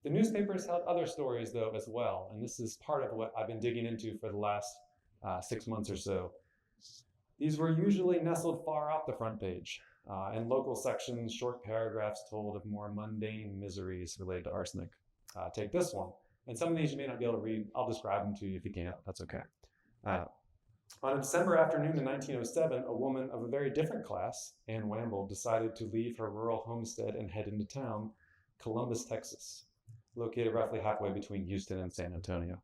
The newspapers held other stories, though, as well, and this is part of what I've been digging into for the last 6 months or so. These were usually nestled far off the front page. In local sections, short paragraphs told of more mundane miseries related to arsenic. Take this one. And some of these you may not be able to read. I'll describe them to you if you can't. That's okay. On a December afternoon in 1907, a woman of a very different class, Anne Wamble, decided to leave her rural homestead and head into town, Columbus, Texas, located roughly halfway between Houston and San Antonio.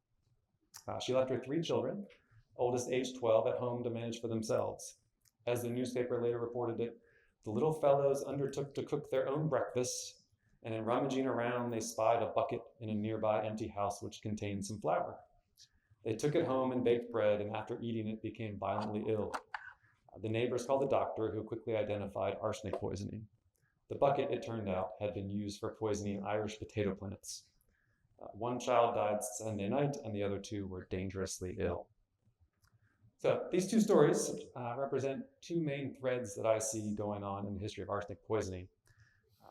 She left her 3 children, oldest aged 12, at home to manage for themselves. As the newspaper later reported it, the little fellows undertook to cook their own breakfasts, and in rummaging around, they spied a bucket in a nearby empty house which contained some flour. They took it home and baked bread, and after eating it, became violently ill. The neighbors called the doctor, who quickly identified arsenic poisoning. The bucket, it turned out, had been used for poisoning Irish potato plants. 1 child died Sunday night, and the other 2 were dangerously ill. So these 2 stories represent 2 main threads that I see going on in the history of arsenic poisoning.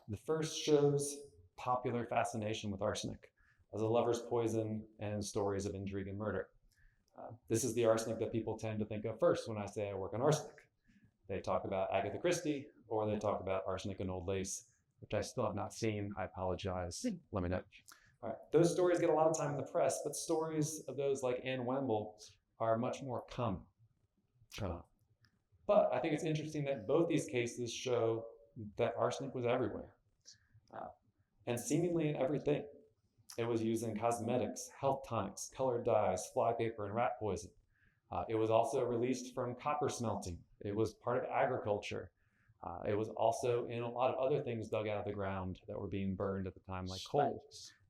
The first shows popular fascination with arsenic as a lover's poison and stories of intrigue and murder. This is the arsenic that people tend to think of first when I say I work on arsenic. They talk about Agatha Christie, or they talk about arsenic and old lace, which I still have not seen. I apologize. Let me know. All right. Those stories get a lot of time in the press, but stories of those like Anne Wamble are much more common. But I think it's interesting that both these cases show that arsenic was everywhere, and seemingly in everything. It was used in cosmetics, health tonics, colored dyes, flypaper, and rat poison. It was also released from copper smelting. It was part of agriculture. It was also in a lot of other things dug out of the ground that were being burned at the time, like coal.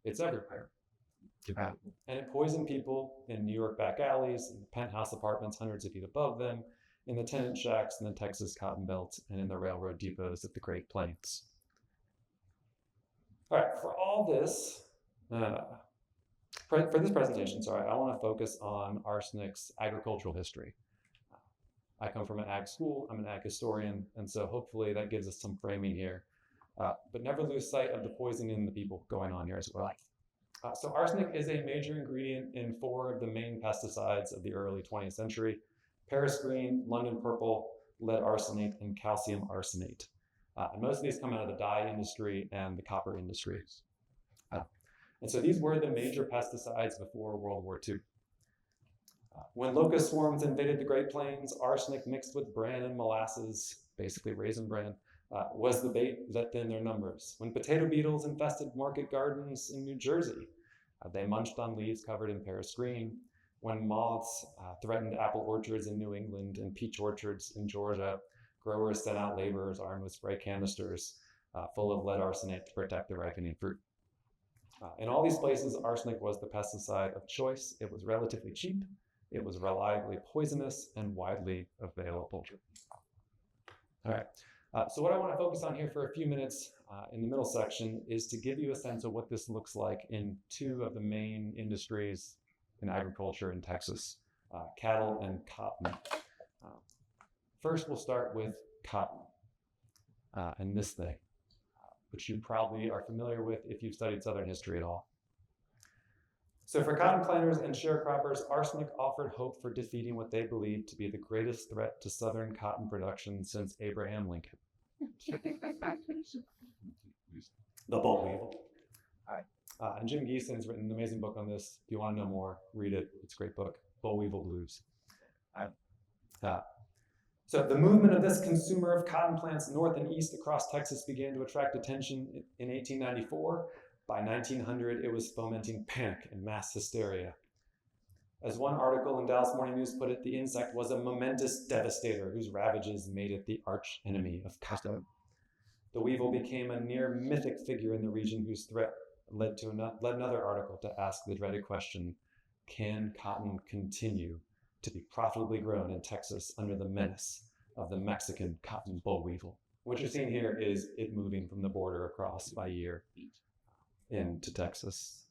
It's everywhere. And it poisoned people in New York back alleys, in the penthouse apartments hundreds of feet above them, in the tenant shacks in the Texas Cotton Belt, and in the railroad depots of the Great Plains. All right, for all this, for this presentation, I want to focus on arsenic's agricultural history. I come from an ag school, I'm an ag historian, and so hopefully that gives us some framing here. But never lose sight of the poisoning and the people going on here as well. So arsenic is a major ingredient in 4 of the main pesticides of the early 20th century: Paris green, London purple, lead arsenate, and calcium arsenate. And most of these come out of the dye industry and the copper industry. And so these were the major pesticides before World War II. When locust swarms invaded the Great Plains, arsenic mixed with bran and molasses, basically raisin bran, was the bait that thinned their numbers. When potato beetles infested market gardens in New Jersey, they munched on leaves covered in Paris green. When moths threatened apple orchards in New England and peach orchards in Georgia, growers sent out laborers armed with spray canisters full of lead arsenate to protect the ripening fruit. In all these places, arsenic was the pesticide of choice. It was relatively cheap, it was reliably poisonous, and widely available. All right. So what I want to focus on here for a few minutes in the middle section is to give you a sense of what this looks like in 2 of the main industries in agriculture in Texas, cattle and cotton. First, we'll start with cotton and this thing, which you probably are familiar with if you've studied Southern history at all. So for cotton planters and sharecroppers, arsenic offered hope for defeating what they believed to be the greatest threat to Southern cotton production since Abraham Lincoln. The boll weevil. And Jim Geeson's written an amazing book on this. If you want to know more, read it. It's a great book, Boll Weevil Blues. So the movement of this consumer of cotton plants north and east across Texas began to attract attention in 1894. By 1900, it was fomenting panic and mass hysteria. As one article in Dallas Morning News put it, the insect was a momentous devastator whose ravages made it the arch enemy of cotton. The weevil became a near mythic figure in the region whose threat led another article to ask the dreaded question, can cotton continue to be profitably grown in Texas under the menace of the Mexican cotton boll weevil? What you're seeing here is it moving from the border across by year into Texas.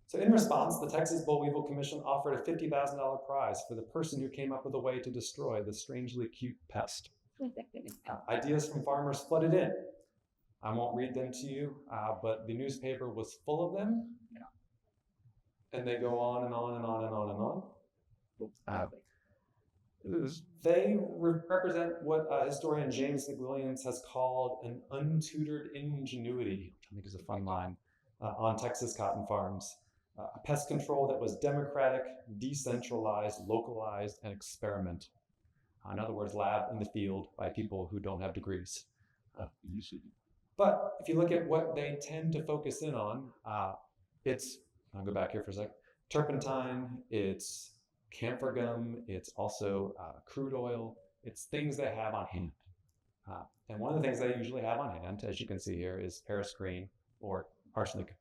So in response, the Texas Boll Weevil Commission offered a $50,000 prize for the person who came up with a way to destroy the strangely cute pest. Ideas from farmers flooded in. I won't read them to you, but the newspaper was full of them. And they go on and on and on and on and on. They represent what historian James McWilliams has called an untutored ingenuity, which I think is a fun line, on Texas cotton farms. A pest control that was democratic, decentralized, localized, and experimental. In other words, lab in the field by people who don't have degrees. But if you look at what they tend to focus in on, I'll go back here for a sec. Turpentine, it's camphor gum, it's also crude oil, it's things they have on hand. And one of the things they usually have on hand, as you can see here, is Paris green or arsenic.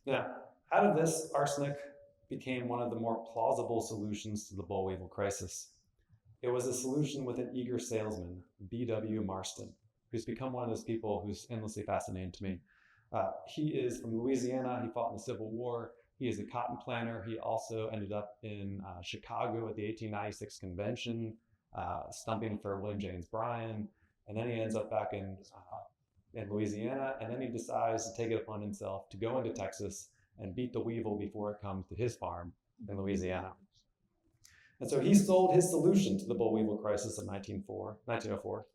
Now, out of this, arsenic became one of the more plausible solutions to the boll weevil crisis. It was a solution with an eager salesman, B.W. Marston, who's become one of those people who's endlessly fascinating to me. He is from Louisiana. He fought in the Civil War. He is a cotton planter. He also ended up in Chicago at the 1896 convention, stumping for William Jennings Bryan. And then he ends up back in Louisiana. And then he decides to take it upon himself to go into Texas and beat the weevil before it comes to his farm in Louisiana. And so he sold his solution to the boll weevil crisis in 1904.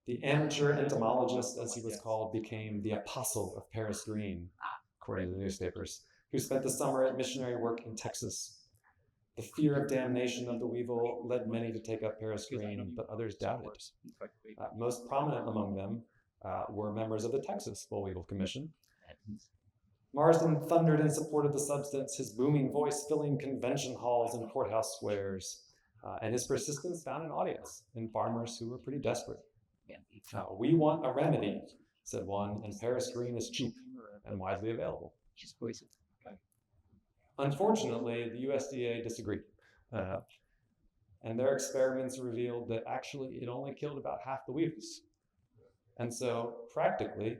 The amateur entomologist, as he was called, became the apostle of Paris green, according to the newspapers, who spent the summer at missionary work in Texas. The fear of damnation of the weevil led many to take up Paris green, but others doubted. Most prominent among them were members of the Texas Boll Weevil Commission. Marsden thundered in support of the substance, his booming voice filling convention halls and courthouse squares, and his persistence found an audience in farmers who were pretty desperate. We want a remedy, said one, and Paris green is cheap and widely available. Unfortunately, the USDA disagreed, and their experiments revealed that actually it only killed about half the weevils. And so, practically,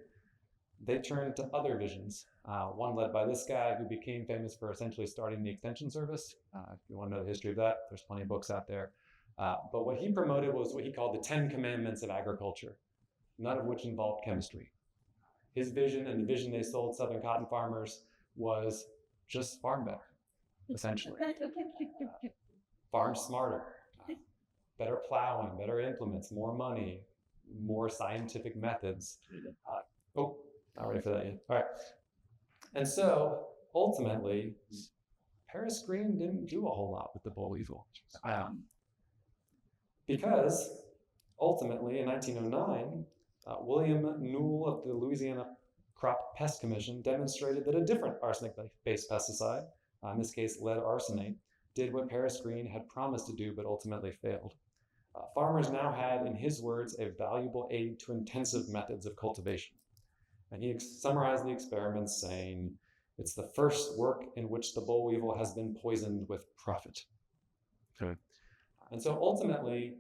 they turned to other visions, one led by this guy who became famous for essentially starting the Extension Service. If you want to know the history of that, there's plenty of books out there. But what he promoted was what he called the 10 Commandments of agriculture, none of which involved chemistry. His vision and the vision they sold Southern cotton farmers was just farm better, essentially. Farm smarter, better plowing, better implements, more money, more scientific methods. Not ready for that yet. All right. And so, ultimately, Paris green didn't do a whole lot with the boll weevil. Because, ultimately, in 1909, William Newell of the Louisiana Crop Pest Commission demonstrated that a different arsenic-based pesticide, in this case lead arsenate, did what Paris green had promised to do but ultimately failed. Farmers now had, in his words, a valuable aid to intensive methods of cultivation. And he summarized the experiments saying, it's the first work in which the boll weevil has been poisoned with profit. Okay. And so ultimately,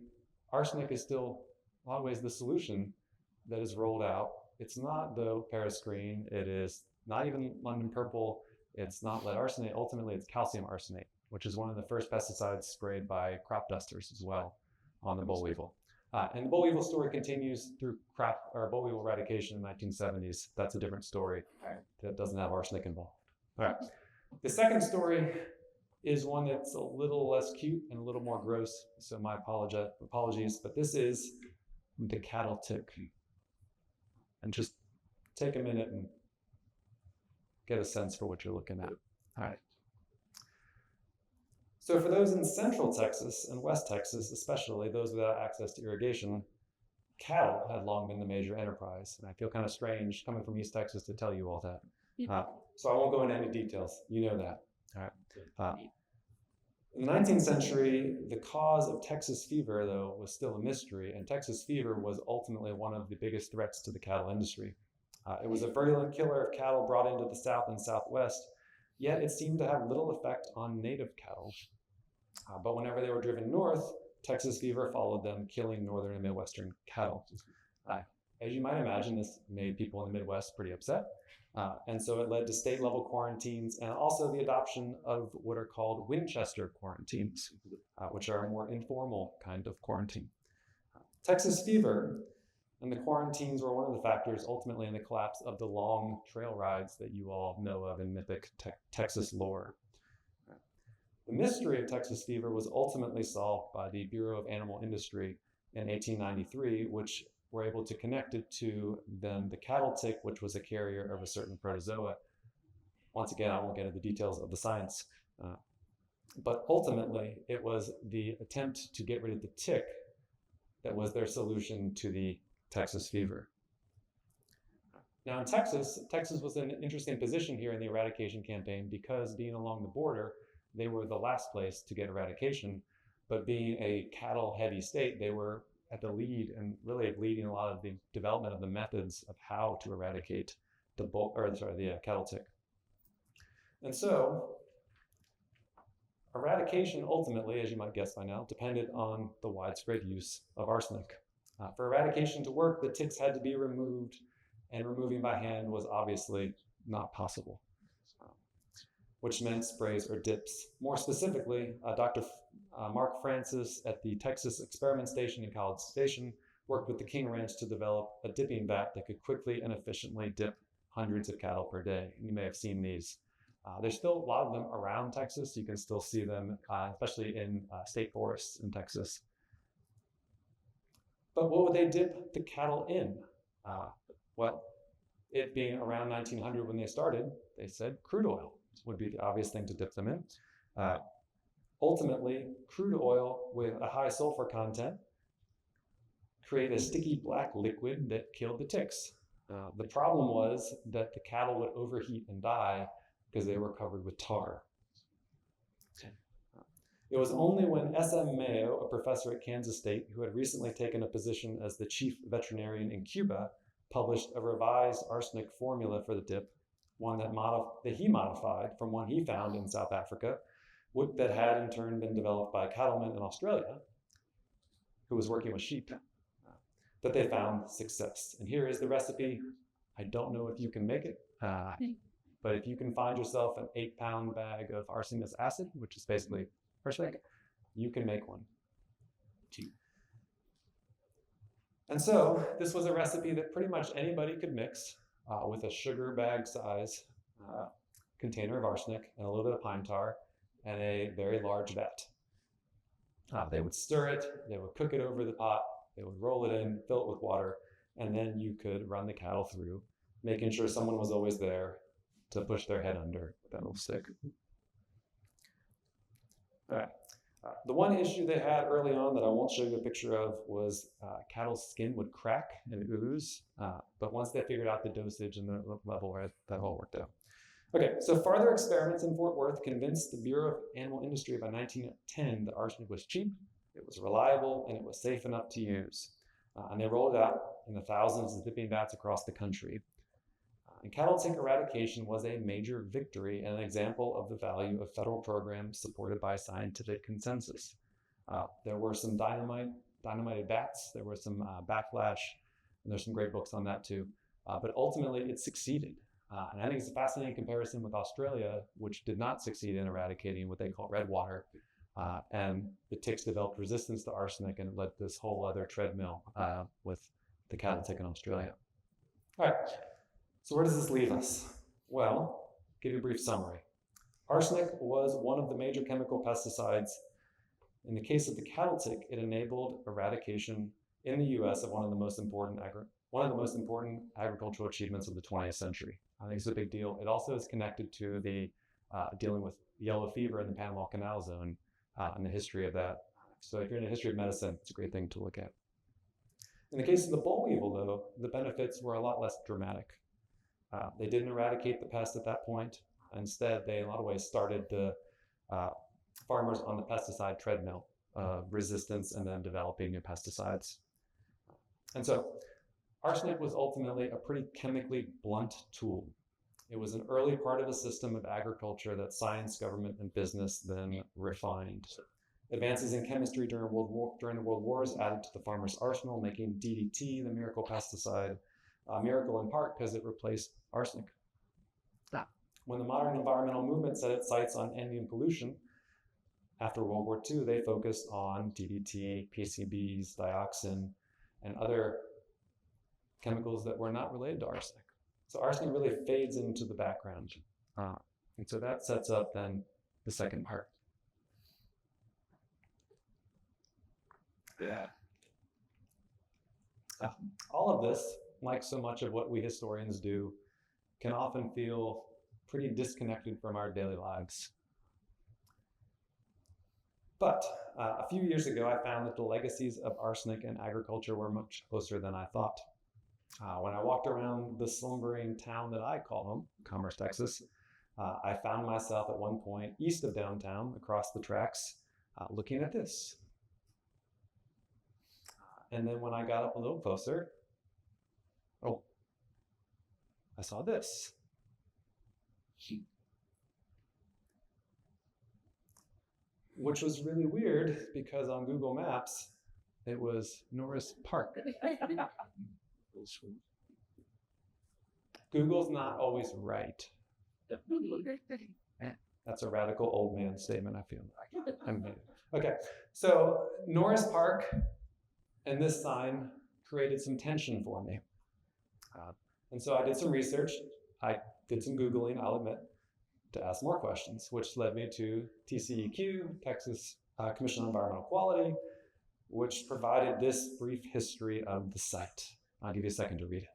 arsenic is still, in a lot of ways, the solution that is rolled out. It's not, though, Paris green. It is not even London purple. It's not lead arsenate. Ultimately, it's calcium arsenate, which is one of the first pesticides sprayed by crop dusters as well on the boll weevil. And the boll weevil story continues through boll weevil eradication in the 1970s. That's a different story that doesn't have arsenic involved. All right. The second story is one that's a little less cute and a little more gross, so my apologies, but this is the cattle tick. And just take a minute and get a sense for what you're looking at. All right. So for those in Central Texas and West Texas, especially those without access to irrigation, cattle had long been the major enterprise. And I feel kind of strange coming from East Texas to tell you all that. So I won't go into any details. You know that. All right. In the 19th century, the cause of Texas fever, though, was still a mystery. And Texas fever was ultimately one of the biggest threats to the cattle industry. It was a virulent killer of cattle brought into the South and Southwest, yet it seemed to have little effect on native cattle. But whenever they were driven north, Texas fever followed them, killing northern and Midwestern cattle. As you might imagine, this made people in the Midwest pretty upset. And so it led to state-level quarantines and also the adoption of what are called Winchester quarantines, which are a more informal kind of quarantine. Texas fever and the quarantines were one of the factors ultimately in the collapse of the long trail rides that you all know of in mythic Texas lore. The mystery of Texas fever was ultimately solved by the Bureau of Animal Industry in 1893, which were able to connect it to then the cattle tick, which was a carrier of a certain protozoa. Once again, I won't get into the details of the science, but ultimately it was the attempt to get rid of the tick that was their solution to the Texas fever. Now in Texas was in an interesting position here in the eradication campaign because being along the border, they were the last place to get eradication, but being a cattle-heavy state, they were at the lead and really leading a lot of the development of the methods of how to eradicate the cattle tick. And so eradication ultimately, as you might guess by now, depended on the widespread use of arsenic. For eradication to work, the ticks had to be removed, and removing by hand was obviously not possible, which meant sprays or dips. More specifically, Dr. Mark Francis at the Texas Experiment Station in College Station worked with the King Ranch to develop a dipping vat that could quickly and efficiently dip hundreds of cattle per day. You may have seen these. There's still a lot of them around Texas. You can still see them, especially in state forests in Texas. But what would they dip the cattle in? Well, it being around 1900 when they started, they said crude oil would be the obvious thing to dip them in. Ultimately, crude oil with a high sulfur content created a sticky black liquid that killed the ticks. The problem was that the cattle would overheat and die because they were covered with tar. It was only when S.M. Mayo, a professor at Kansas State who had recently taken a position as the chief veterinarian in Cuba, published a revised arsenic formula for the dip, one that he modified from one he found in South Africa, that had in turn been developed by a cattleman in Australia who was working with sheep, that they found success. And here is the recipe. I don't know if you can make it, but if you can find yourself an 8-pound bag of arsenic acid, which is basically arsenic, you can make one. And so this was a recipe that pretty much anybody could mix with a sugar bag size container of arsenic and a little bit of pine tar and a very large vat. They would stir it, they would cook it over the pot, they would roll it in, fill it with water, and then you could run the cattle through, making sure someone was always there to push their head under with that little stick. All right. The one issue they had early on that I won't show you a picture of was cattle's skin would crack and ooze, but once they figured out the dosage and the level, that all worked out. Okay, so farther experiments in Fort Worth convinced the Bureau of Animal Industry by 1910 that arsenic was cheap, it was reliable, and it was safe enough to use. And they rolled it out in the thousands of dipping vats across the country. And cattle tick eradication was a major victory and an example of the value of federal programs supported by scientific consensus. There were some dynamited bats, there was some backlash, and there's some great books on that too. But ultimately it succeeded. And I think it's a fascinating comparison with Australia, which did not succeed in eradicating what they call red water. And the ticks developed resistance to arsenic, and it led to this whole other treadmill with the cattle tick in Australia. All right, so where does this leave us? Well, give you a brief summary. Arsenic was one of the major chemical pesticides. In the case of the cattle tick, it enabled eradication in the U.S. of one of the most important agricultural achievements of the 20th century. I think it's a big deal. It also is connected to the dealing with yellow fever in the Panama Canal Zone and the history of that. So if you're in the history of medicine, it's a great thing to look at. In the case of the boll weevil, though, the benefits were a lot less dramatic. They didn't eradicate the pest at that point. Instead, they in a lot of ways started the farmers on the pesticide treadmill of resistance and then developing new pesticides. And so arsenic was ultimately a pretty chemically blunt tool. It was an early part of a system of agriculture that science, government, and business then refined. Advances in chemistry during the World Wars added to the farmer's arsenal, making DDT the miracle pesticide, a miracle in part because it replaced arsenic. When the modern environmental movement set its sights on ending pollution, after World War II, they focused on DDT, PCBs, dioxin, and other chemicals that were not related to arsenic. So arsenic really fades into the background. And so that sets up then the second part. Yeah. All of this, like so much of what we historians do, can often feel pretty disconnected from our daily lives. But a few years ago, I found that the legacies of arsenic in agriculture were much closer than I thought. When I walked around the slumbering town that I call home, Commerce, Texas, I found myself at one point east of downtown, across the tracks, looking at this. And then when I got up a little closer, oh, I saw this. Which was really weird because on Google Maps, it was Norris Park. Google's not always right. That's a radical old man statement, I feel like. Okay, so Norris Park and this sign created some tension for me. And so I did some research. I did some Googling, I'll admit, to ask more questions, which led me to TCEQ, Texas Commission on Environmental Quality, which provided this brief history of the site. I'll give you a second to read it.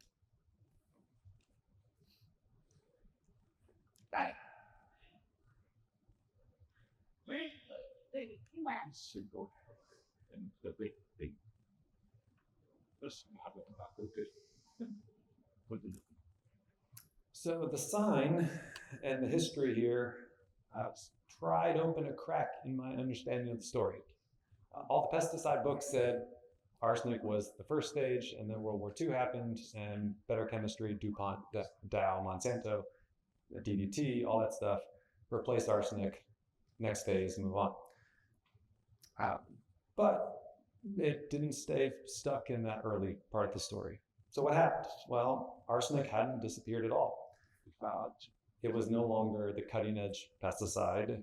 So the sign and the history here pried open a crack in my understanding of the story. All the pesticide books said arsenic was the first stage, and then World War II happened, and better chemistry, DuPont, Dow, Monsanto, DDT, all that stuff, replaced arsenic, next phase, move on. But it didn't stay stuck in that early part of the story. So what happened? Well, arsenic hadn't disappeared at all. It was no longer the cutting edge pesticide.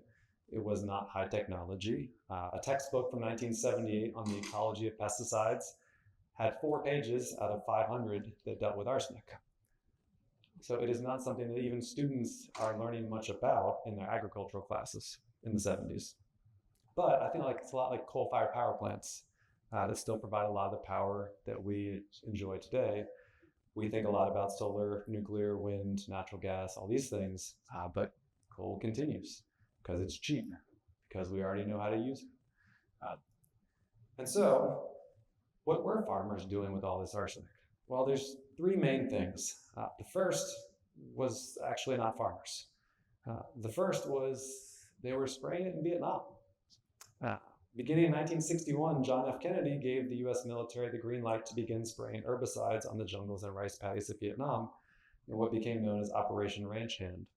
It was not high technology. A textbook from 1978 on the ecology of pesticides had 4 pages out of 500 that dealt with arsenic. So it is not something that even students are learning much about in their agricultural classes in the 70s. But I think it's a lot like coal-fired power plants that still provide a lot of the power that we enjoy today. We think a lot about solar, nuclear, wind, natural gas, all these things, but coal continues because it's cheap, because we already know how to use it. And so, what were farmers doing with all this arsenic? Well, there's 3 main things. The first was actually not farmers. The first was they were spraying it in Vietnam. Beginning in 1961, John F. Kennedy gave the US military the green light to begin spraying herbicides on the jungles and rice paddies of Vietnam in what became known as Operation Ranch Hand.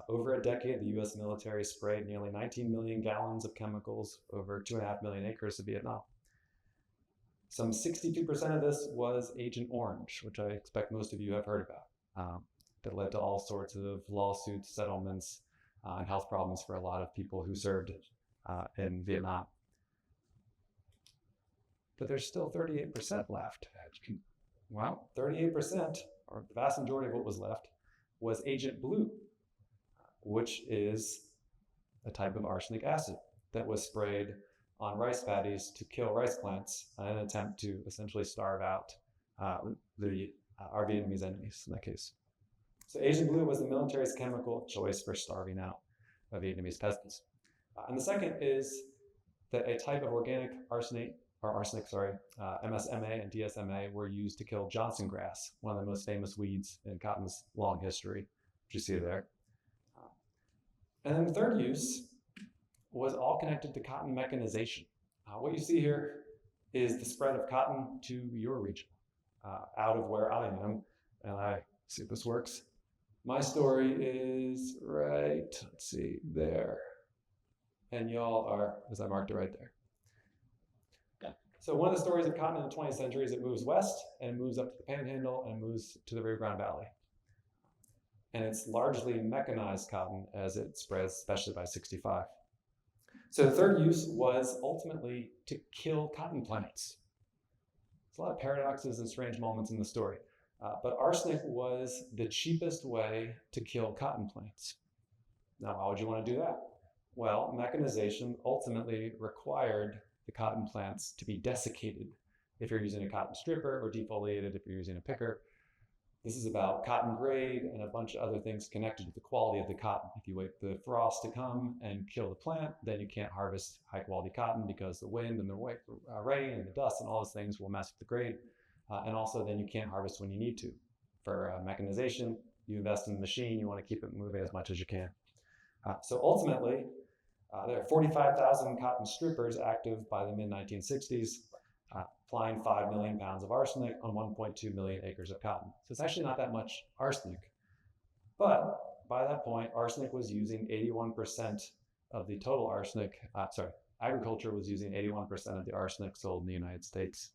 Over a decade, the US military sprayed nearly 19 million gallons of chemicals over 2.5 million acres of Vietnam. Some 62% of this was Agent Orange, which I expect most of you have heard about, that led to all sorts of lawsuits, settlements, and health problems for a lot of people who served in Vietnam. But there's still 38% left. Well, 38%, or the vast majority of what was left, was Agent Blue, which is a type of arsenic acid that was sprayed on rice paddies to kill rice plants in an attempt to essentially starve out our Vietnamese enemies in that case. So Agent Blue was the military's chemical choice for starving out Vietnamese peasants. And the second is that a type of organic MSMA and DSMA were used to kill Johnson grass, one of the most famous weeds in cotton's long history, which you see there. And then the third use was all connected to cotton mechanization. What you see here is the spread of cotton to your region, out of where I am. And I see if this works. My story is right, let's see, there. And y'all are, as I marked it right there. Okay. So one of the stories of cotton in the 20th century is it moves west, and it moves up to the Panhandle, and it moves to the Rio Grande Valley. And it's largely mechanized cotton as it spreads, especially by 65. So the third use was ultimately to kill cotton plants. There's a lot of paradoxes and strange moments in the story. But arsenic was the cheapest way to kill cotton plants. Now, why would you want to do that? Well, mechanization ultimately required the cotton plants to be desiccated if you're using a cotton stripper, or defoliated if you're using a picker. This is about cotton grade and a bunch of other things connected to the quality of the cotton. If you wait for the frost to come and kill the plant, then you can't harvest high quality cotton because the wind and the rain and the dust and all those things will mess with the grade. And also then you can't harvest when you need to. For mechanization, you invest in the machine, you want to keep it moving as much as you can. So ultimately, there are 45,000 cotton strippers active by the mid-1960s, applying 5 million pounds of arsenic on 1.2 million acres of cotton. So it's actually not that much arsenic. But by that point, arsenic was using 81% of the total arsenic, agriculture was using 81% of the arsenic sold in the United States.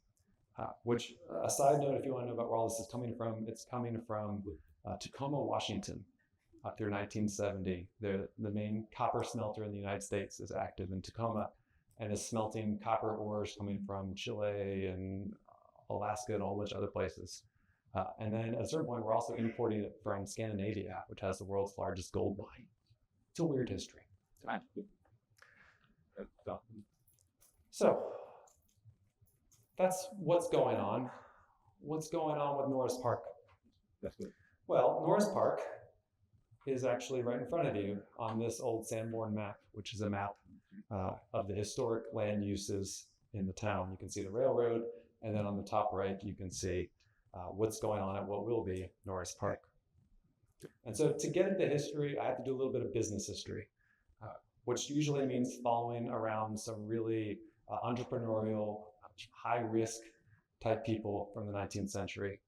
Which, a side note, if you want to know about where all this is coming from, it's coming from Tacoma, Washington. Through 1970, the main copper smelter in the United States is active in Tacoma and is smelting copper ores coming from Chile and Alaska and a whole bunch of other places. And then at a certain point, we're also importing it from Scandinavia, which has the world's largest gold mine. It's a weird history. So that's what's going on. What's going on with Norris Park? That's good. Well, Norris Park is actually right in front of you on this old Sanborn map, which is a map of the historic land uses in the town. You can see the railroad, and then on the top right, you can see what's going on at what will be Norris Park. And so to get into history, I have to do a little bit of business history, which usually means following around some really entrepreneurial, high-risk type people from the 19th century.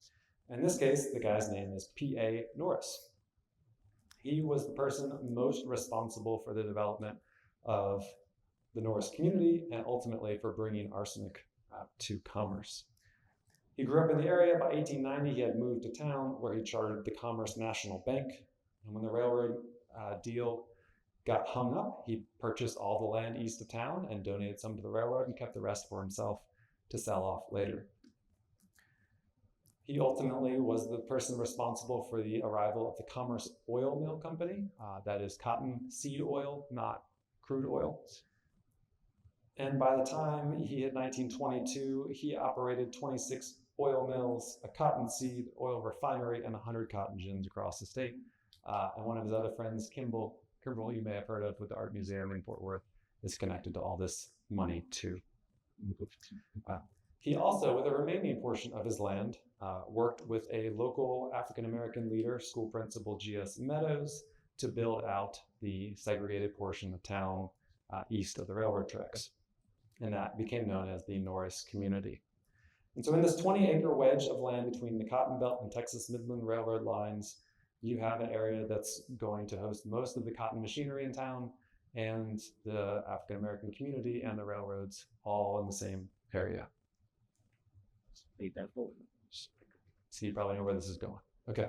In this case, the guy's name is P.A. Norris. He was the person most responsible for the development of the Norris community and ultimately for bringing arsenic to commerce. He grew up in the area. By 1890, he had moved to town where he chartered the Commerce National Bank. And when the railroad deal got hung up, he purchased all the land east of town and donated some to the railroad and kept the rest for himself to sell off later. He ultimately was the person responsible for the arrival of the Commerce Oil Mill Company. That is cotton seed oil, not crude oil. And by the time he hit 1922, he operated 26 oil mills, a cottonseed oil refinery, and 100 cotton gins across the state. And one of his other friends, Kimball, you may have heard of with the Art Museum in Fort Worth, is connected to all this money too. He also, with a remaining portion of his land, worked with a local African-American leader, school principal G.S. Meadows, to build out the segregated portion of town east of the railroad tracks. And that became known as the Norris community. And so in this 20-acre wedge of land between the Cotton Belt and Texas Midland Railroad lines, you have an area that's going to host most of the cotton machinery in town and the African-American community and the railroads all in the same area. So you probably know where this is going. Okay.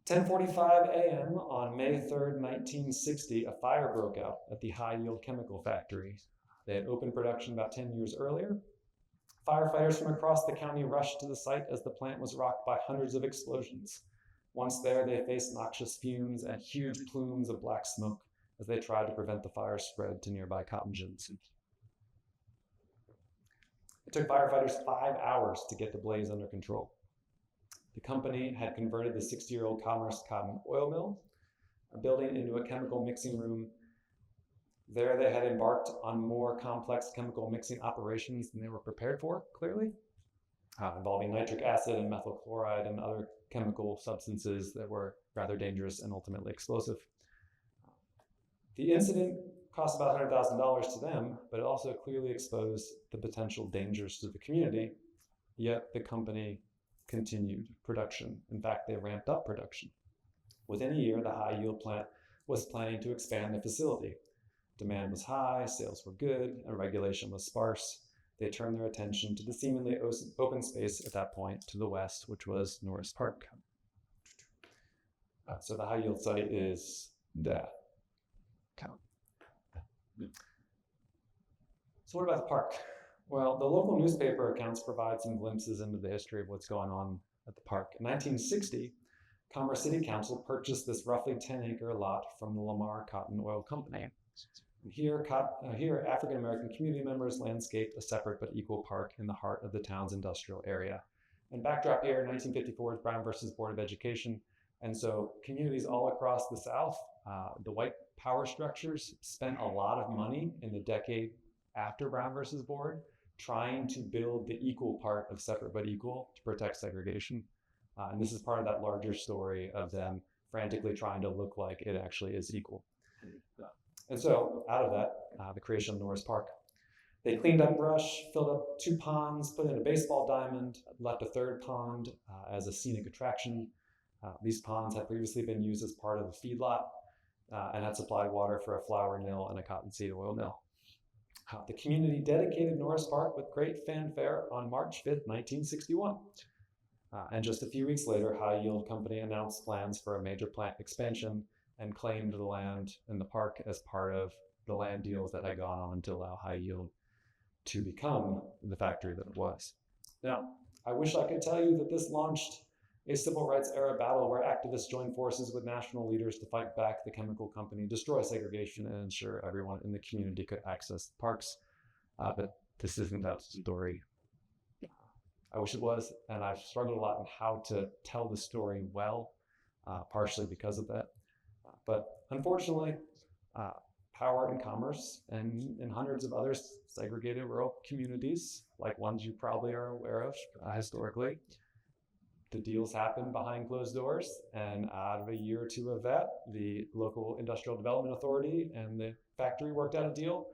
10:45 a.m. on May 3rd, 1960, a fire broke out at the High Yield Chemical Factory. They had opened production about 10 years earlier. Firefighters from across the county rushed to the site as the plant was rocked by hundreds of explosions. Once there, they faced noxious fumes and huge plumes of black smoke as they tried to prevent the fire spread to nearby cotton gins. It took firefighters 5 hours to get the blaze under control. The company had converted the 60-year-old Commerce Cotton Oil Mill, a building, into a chemical mixing room. There they had embarked on more complex chemical mixing operations than they were prepared for, clearly, involving nitric acid and methyl chloride and other chemical substances that were rather dangerous and ultimately explosive. The incident cost about $100,000 to them, but it also clearly exposed the potential dangers to the community, yet the company continued production. In fact, they ramped up production. Within a year, the high yield plant was planning to expand the facility. Demand was high, sales were good, and regulation was sparse. They turned their attention to the seemingly open space at that point to the west, which was Norris Park. So the high yield site is that. So what about the park? Well, the local newspaper accounts provide some glimpses into the history of what's going on at the park. In 1960, Commerce City Council purchased this roughly 10-acre lot from the Lamar Cotton Oil Company. Here, African-American community members landscaped a separate but equal park in the heart of the town's industrial area. And backdrop here, 1954 is Brown versus Board of Education. And so communities all across the South, the white power structures spent a lot of money in the decade after Brown versus Board trying to build the equal part of separate but equal to protect segregation. And this is part of that larger story of them frantically trying to look like it actually is equal. And so out of that, the creation of Norris Park. They cleaned up brush, filled up 2 ponds, put in a baseball diamond, left a 3rd pond as a scenic attraction. These ponds had previously been used as part of a feedlot and had supplied water for a flour mill and a cottonseed oil mill. The community dedicated Norris Park with great fanfare on March 5th, 1961. And just a few weeks later, High Yield Company announced plans for a major plant expansion and claimed the land in the park as part of the land deals that had gone on to allow High Yield to become the factory that it was. Now, I wish I could tell you that this launched a civil rights era battle where activists joined forces with national leaders to fight back the chemical company, destroy segregation, and ensure everyone in the community could access the parks. But this isn't that story. I wish it was, and I've struggled a lot in how to tell the story well, partially because of that. But unfortunately, power and commerce and in hundreds of other segregated rural communities, like ones you probably are aware of historically, the deals happen behind closed doors, and out of a year or 2 of that, the local industrial development authority and the factory worked out a deal,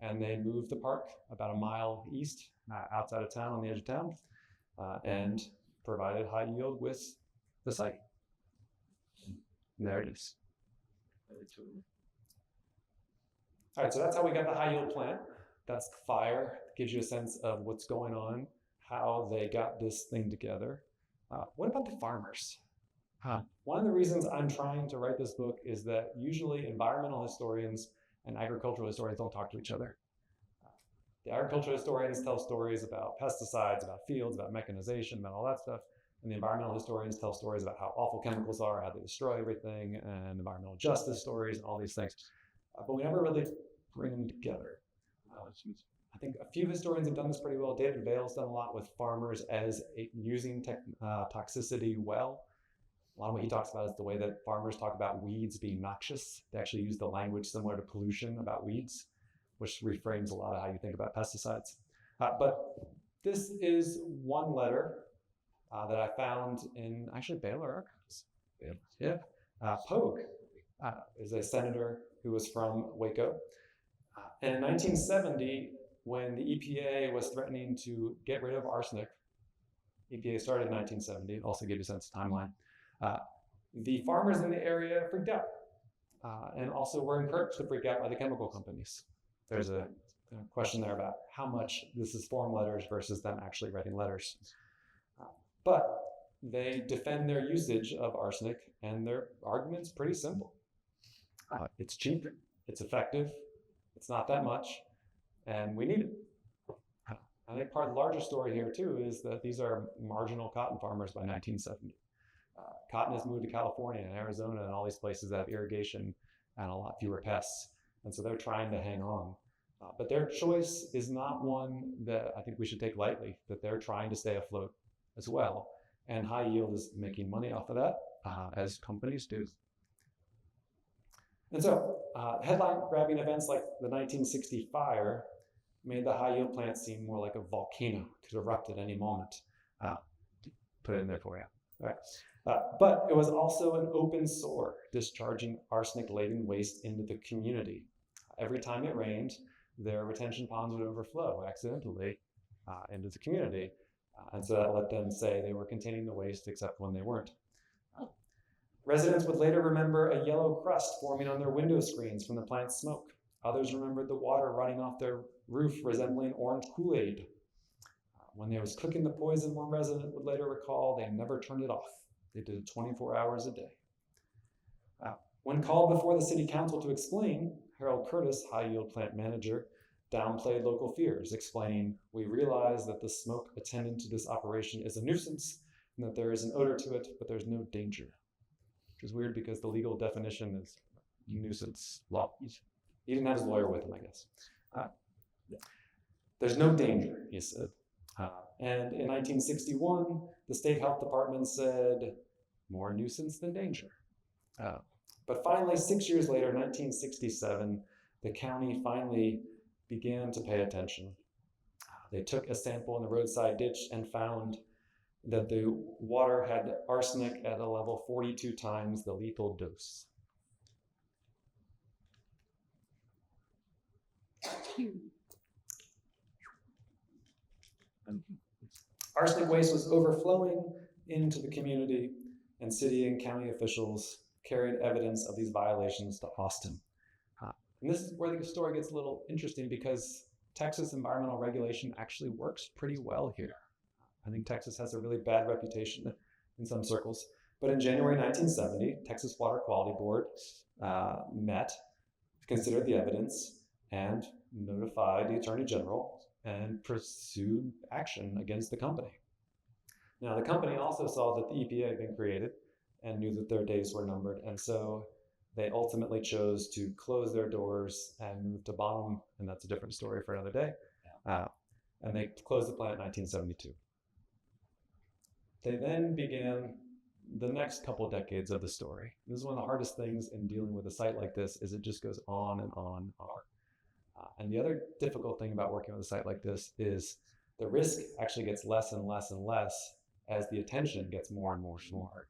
and they moved the park about a mile east, outside of town, on the edge of town, and provided High Yield with the site. And there it is. All right, so that's how we got the High Yield plant. That's the fire. It gives you a sense of what's going on, how they got this thing together. What about the farmers? One of the reasons I'm trying to write this book is that usually environmental historians and agricultural historians don't talk to each other. The agricultural historians tell stories about pesticides, about fields, about mechanization, about all that stuff. And the environmental historians tell stories about how awful chemicals are, how they destroy everything, and environmental justice stories, and all these things. But we never really bring them together. I think a few historians have done this pretty well. David Vail's done a lot with farmers as using toxicity well. A lot of what he talks about is the way that farmers talk about weeds being noxious. They actually use the language similar to pollution about weeds, which reframes a lot of how you think about pesticides. But this is one letter that I found in actually Baylor Archives. Yeah. Pogue is a senator who was from Waco. And in 1970, when the EPA was threatening to get rid of arsenic, EPA started in 1970, also give you a sense of timeline, the farmers in the area freaked out and also were encouraged to freak out by the chemical companies. There's a question there about how much this is form letters versus them actually writing letters. But they defend their usage of arsenic, and their argument's pretty simple. It's cheap, it's effective, it's not that much, and we need it. I think part of the larger story here too is that these are marginal cotton farmers by 1970. Cotton has moved to California and Arizona and all these places that have irrigation and a lot fewer pests. And so they're trying to hang on. But their choice is not one that I think we should take lightly, that they're trying to stay afloat as well. And High Yield is making money off of that, as companies do. And so headline-grabbing events like the 1960 fire made the High Yield plant seem more like a volcano. It could erupt at any moment. Put it in there for you. All right. But it was also an open sore, discharging arsenic-laden waste into the community. Every time it rained, their retention ponds would overflow accidentally into the community. And so that let them say they were containing the waste except when they weren't. Residents would later remember a yellow crust forming on their window screens from the plant's smoke. Others remembered the water running off their roof resembling orange Kool-Aid. When they was cooking the poison, one resident would later recall they never turned it off. They did it 24 hours a day. When called before the city council to explain, Harold Curtis, High Yield plant manager, downplayed local fears, explaining, "We realize that the smoke attendant to this operation is a nuisance and that there is an odor to it, but there's no danger." Which is weird because the legal definition is nuisance law. He didn't have his lawyer with him, I guess. There's no danger, he said. And in 1961, the state health department said, more nuisance than danger. But finally, 6 years later, 1967, the county finally began to pay attention. They took a sample in the roadside ditch and found that the water had arsenic at a level 42 times the lethal dose. Arsenic waste was overflowing into the community, and city and county officials carried evidence of these violations to Austin. And this is where the story gets a little interesting because Texas environmental regulation actually works pretty well here. I think Texas has a really bad reputation in some circles. But in January 1970, Texas Water Quality Board met, considered the evidence, and notified the Attorney General and pursued action against the company. Now, the company also saw that the EPA had been created and knew that their days were numbered. And so they ultimately chose to close their doors and move to Bonham, and that's a different story for another day. And they closed the plant in 1972. They then began the next couple decades of the story. This is one of the hardest things in dealing with a site like this is it just goes on and on and on. And the other difficult thing about working with a site like this is the risk actually gets less and less and less as the attention gets more and more and more.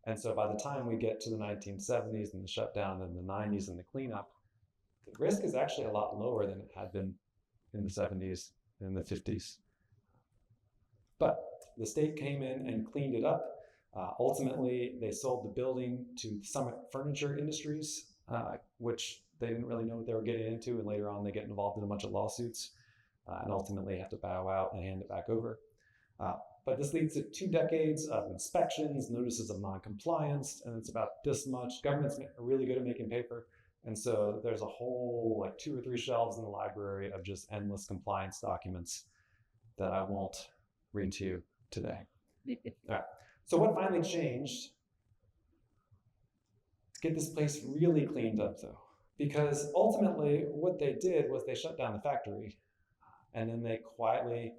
And so by the time we get to the 1970s and the shutdown and the 90s and the cleanup, the risk is actually a lot lower than it had been in the 70s and the 50s. But the state came in and cleaned it up. Ultimately, they sold the building to Summit Furniture Industries, which they didn't really know what they were getting into, and later on they get involved in a bunch of lawsuits and ultimately have to bow out and hand it back over. But this leads to 2 decades of inspections, notices of non-compliance, and it's about this much. Government's really good at making paper, and so there's a whole like 2 or 3 shelves in the library of just endless compliance documents that I won't read to you today. All right. So what finally changed to get this place really cleaned up, though? Because ultimately, what they did was they shut down the factory, and then they quietly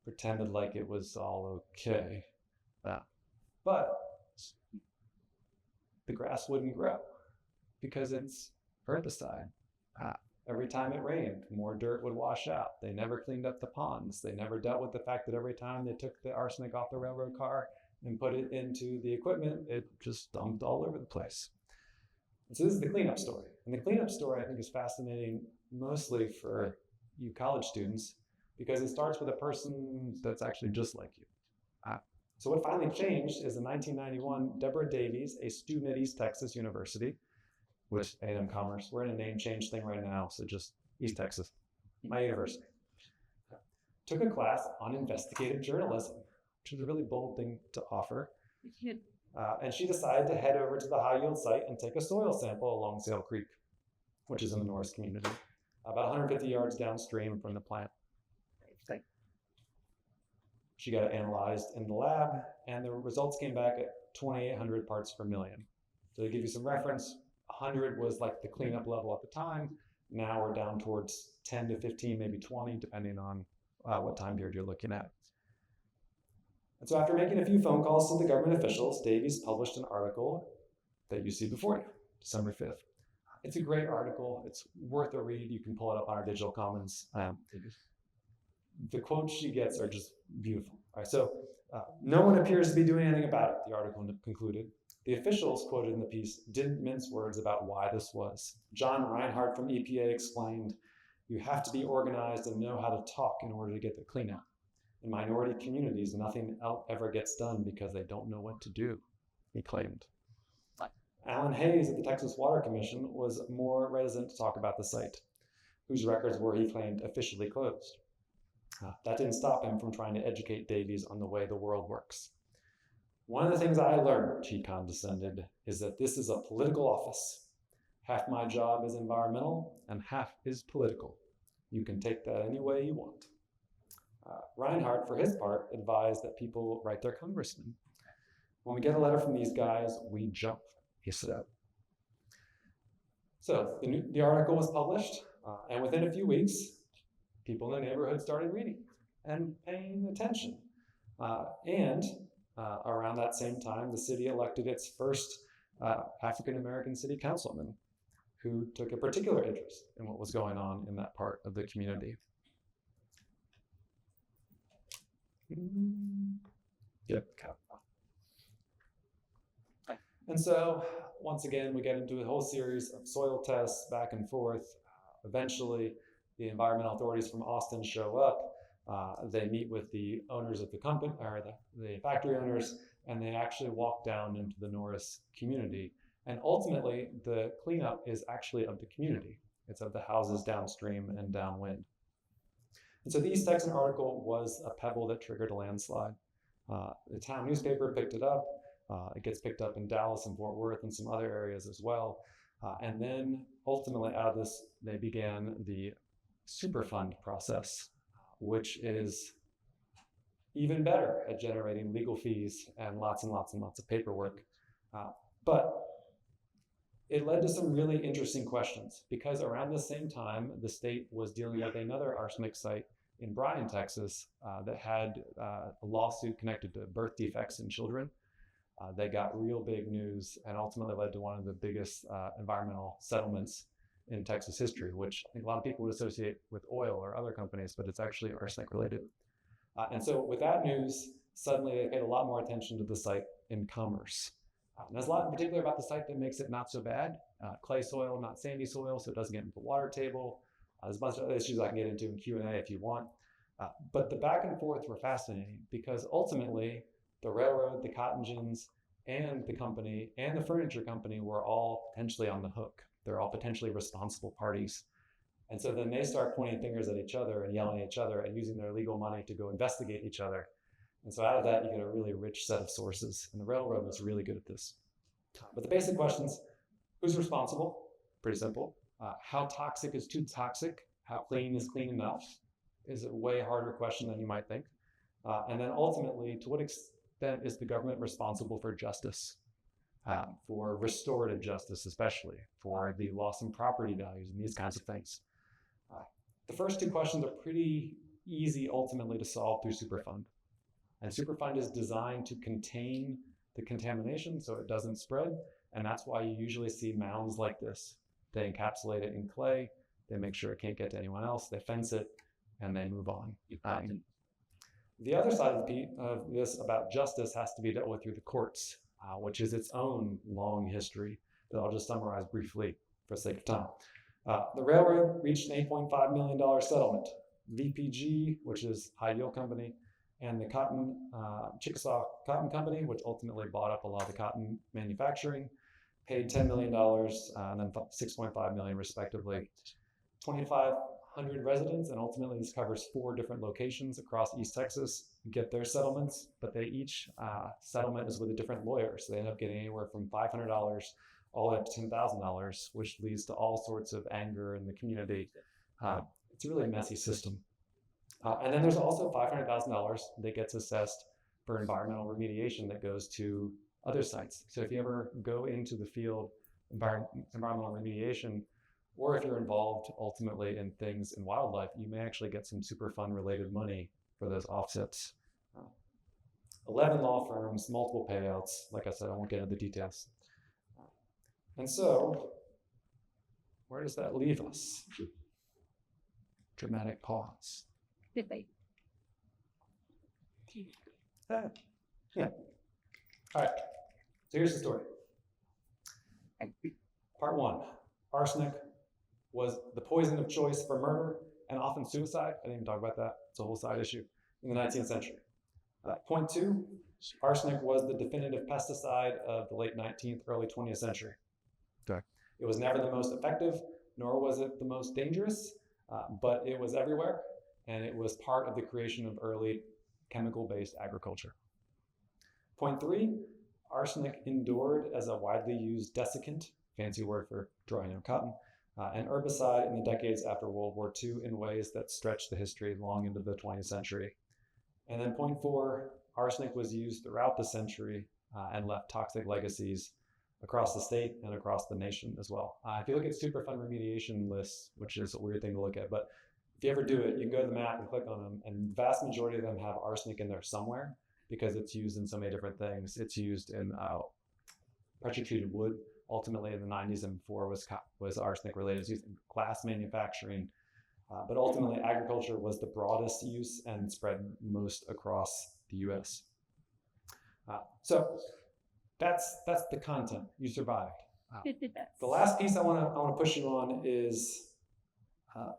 pretended like it was all okay. But the grass wouldn't grow because it's herbicide. Every time it rained, more dirt would wash out. They never cleaned up the ponds. They never dealt with the fact that every time they took the arsenic off the railroad car and put it into the equipment, it just dumped all over the place. And so this is the cleanup story. And the cleanup story, I think, is fascinating mostly for you college students because it starts with a person that's actually just like you. So what finally changed is in 1991, Deborah Davies, a student at East Texas University, with A&M-Commerce. We're in a name change thing right now, so just East Texas, my university. Took a class on investigative journalism, which is a really bold thing to offer. And she decided to head over to the high-yield site and take a soil sample along Sail Creek, which is in the Norris community, about 150 yards downstream from the plant. She got it analyzed in the lab, and the results came back at 2,800 parts per million. So to give you some reference, 100 was like the cleanup level at the time. Now we're down towards 10 to 15, maybe 20, depending on what time period you're looking at. And so after making a few phone calls to the government officials, Davies published an article that you see before you, December 5th. It's a great article. It's worth a read. You can pull it up on our digital commons. The quotes she gets are just beautiful. All right, so no one appears to be doing anything about it, the article concluded. The officials quoted in the piece didn't mince words about why this was. John Reinhardt from EPA explained, "You have to be organized and know how to talk in order to get the cleanup. In minority communities, nothing ever gets done because they don't know what to do," he claimed. Alan Hayes at the Texas Water Commission was more reticent to talk about the site, whose records were, he claimed, officially closed. That didn't stop him from trying to educate Davies on the way the world works. "One of the things I learned," he condescended, "is that this is a political office. Half my job is environmental and half is political. You can take that any way you want. Reinhardt, for his part, advised that people write their congressman. When we get a letter from these guys, we jump, he said. So the article was published, and within a few weeks, people in the neighborhood started reading and paying attention. Around that same time, the city elected its first African-American city councilman, who took a particular interest in what was going on in that part of the community. Yep. And so, once again, we get into a whole series of soil tests back and forth. Eventually, the environmental authorities from Austin show up. They meet with the owners of the company, or the factory owners, and they actually walk down into the Norris community. And ultimately, the cleanup is actually of the community. It's of the houses downstream and downwind. And so the East Texan article was a pebble that triggered a landslide. The town newspaper picked it up. It gets picked up in Dallas and Fort Worth and some other areas as well. And then ultimately out of this, they began the Superfund process, which is even better at generating legal fees and lots of paperwork. But it led to some really interesting questions, because around the same time, the state was dealing with another arsenic site in Bryan, Texas, that had a lawsuit connected to birth defects in children. They got real big news and ultimately led to one of the biggest environmental settlements in Texas history, which I think a lot of people would associate with oil or other companies, but it's actually arsenic related. And so with that news, suddenly they paid a lot more attention to the site in Commerce. And there's a lot in particular about the site that makes it not so bad. Clay soil, not sandy soil, so it doesn't get into the water table. There's a bunch of other issues I can get into in Q&A if you want. But the back and forth were fascinating, because ultimately the railroad, the cotton gins, and the company and the furniture company were all potentially on the hook. They're all potentially responsible parties. And so then they start pointing fingers at each other and yelling at each other and using their legal money to go investigate each other. And so out of that, you get a really rich set of sources. And the railroad was really good at this. But the basic questions: who's responsible? Pretty simple. How toxic is too toxic? How clean is clean enough? Is a way harder question than you might think. And then ultimately, to what extent is the government responsible for justice? For restorative justice, especially for the loss in property values and these kinds of things. The first two questions are pretty easy ultimately to solve through Superfund. And Superfund is designed to contain the contamination so it doesn't spread. And that's why you usually see mounds like this. They encapsulate it in clay. They make sure it can't get to anyone else. They fence it and they move on. The other side of this about justice has to be dealt with through the courts, which is its own long history that I'll just summarize briefly for the sake of time. The railroad reached an $8.5 million settlement. VPG, which is High Yield Company, and the Chickasaw Cotton Company, which ultimately bought up a lot of the cotton manufacturing, paid $10 million and then $6.5 million respectively. 2,500 residents, and ultimately this covers 4 different locations across East Texas, get their settlements, but they each settlement is with a different lawyer. So they end up getting anywhere from $500 all the way up to $10,000, which leads to all sorts of anger in the community. It's a really messy system. And then there's also $500,000 that gets assessed for environmental remediation that goes to other sites. So if you ever go into the field, environmental remediation, or if you're involved ultimately in things in wildlife, you may actually get some Superfund related money for those offsets. 11 law firms, multiple payouts. Like I said, I won't get into the details. And so, where does that leave us? Dramatic pause. Yeah. All right. So here's the story. Part 1. Arsenic was the poison of choice for murder and often suicide. I didn't even talk about that. It's a whole side issue in the 19th century. Point 2. Arsenic was the definitive pesticide of the late 19th, early 20th century. Okay. It was never the most effective, nor was it the most dangerous, but it was everywhere, and it was part of the creation of early chemical-based agriculture. Point 3, arsenic endured as a widely used desiccant, fancy word for drying out cotton, and herbicide in the decades after World War II in ways that stretched the history long into the 20th century. And then point 4, arsenic was used throughout the century and left toxic legacies across the state and across the nation as well. If you look at Superfund remediation lists, which is a weird thing to look at, but if you ever do it, you can go to the map and click on them, and the vast majority of them have arsenic in there somewhere because it's used in so many different things. It's used in pressure-treated wood. Ultimately, in the 90s and before was arsenic related. It's used in glass manufacturing, but ultimately agriculture was the broadest use and spread most across the U.S. So that's the content. You survived. The last piece I want to push you on is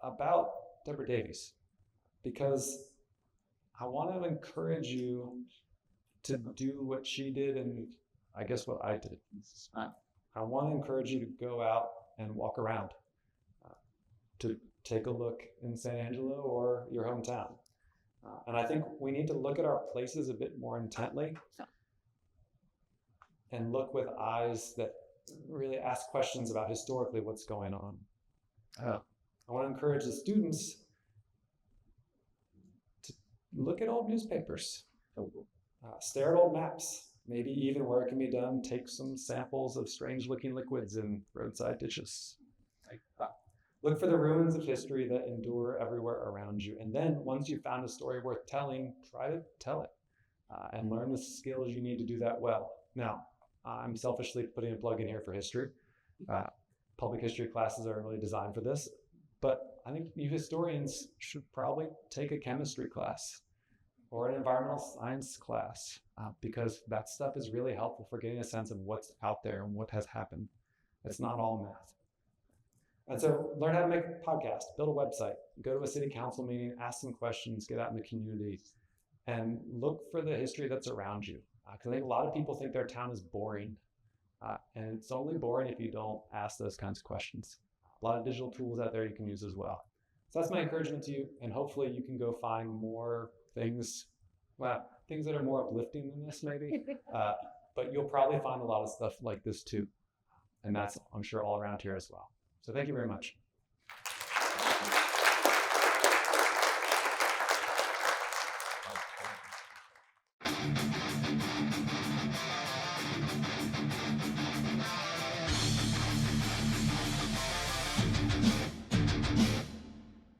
about Deborah Davies, because I want to encourage you to do what she did, and I guess what I did. I want to encourage you to go out and walk around, to take a look in San Angelo or your hometown. And I think we need to look at our places a bit more intently and look with eyes that really ask questions about historically what's going on. I want to encourage the students to look at old newspapers, stare at old maps, maybe even where it can be done, take some samples of strange looking liquids in roadside ditches. Look for the ruins of history that endure everywhere around you. And then once you've found a story worth telling, try to tell it and learn the skills you need to do that well. Now, I'm selfishly putting a plug in here for history. Public history classes are really designed for this, but I think you historians should probably take a chemistry class or an environmental science class, because that stuff is really helpful for getting a sense of what's out there and what has happened. It's not all math. And so learn how to make a podcast, build a website, go to a city council meeting, ask some questions, get out in the community, and look for the history that's around you. Because I think a lot of people think their town is boring, and it's only boring if you don't ask those kinds of questions. A lot of digital tools out there you can use as well. So that's my encouragement to you, and hopefully you can go find more things that are more uplifting than this maybe, but you'll probably find a lot of stuff like this too. And that's, I'm sure, all around here as well. So thank you very much.